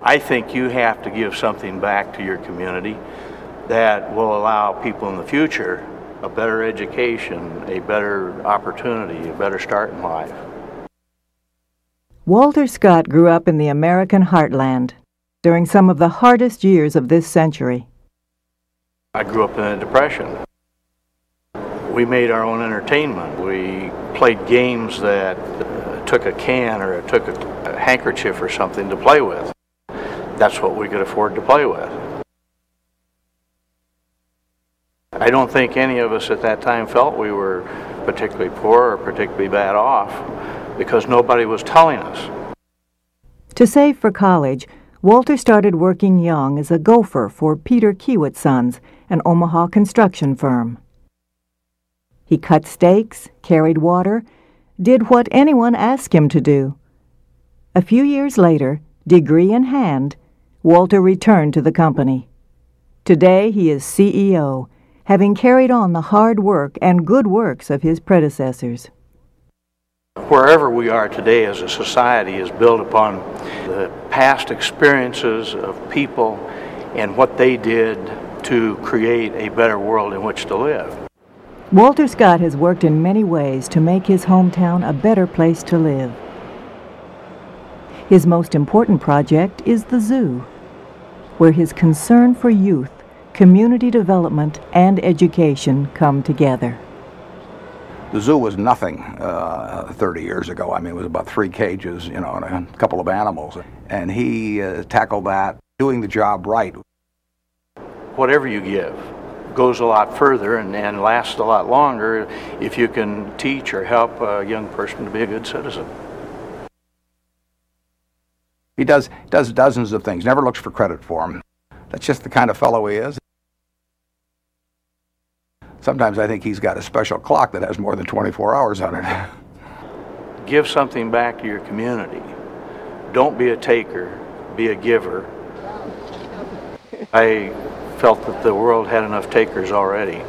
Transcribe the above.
I think you have to give something back to your community that will allow people in the future a better education, a better opportunity, a better start in life. Walter Scott grew up in the American heartland during some of the hardest years of this century. I grew up in the Depression. We made our own entertainment. We played games that took a can or took a handkerchief or something to play with. That's what we could afford to play with. I don't think any of us at that time felt we were particularly poor or particularly bad off because nobody was telling us. To save for college, Walter started working young as a gopher for Peter Kiewit Sons, an Omaha construction firm. He cut stakes, carried water, did what anyone asked him to do. A few years later, degree in hand, Walter returned to the company. Today he is CEO, having carried on the hard work and good works of his predecessors. Wherever we are today as a society is built upon the past experiences of people and what they did to create a better world in which to live. Walter Scott has worked in many ways to make his hometown a better place to live. His most important project is the zoo, where his concern for youth, community development, and education come together. The zoo was nothing 30 years ago. I mean, it was about 3 cages, and a couple of animals. And he tackled that, doing the job right. Whatever you give goes a lot further and lasts a lot longer if you can teach or help a young person to be a good citizen. He does dozens of things, never looks for credit for them. That's just the kind of fellow he is. Sometimes I think he's got a special clock that has more than 24 hours on it. Give something back to your community. Don't be a taker, be a giver. I felt that the world had enough takers already.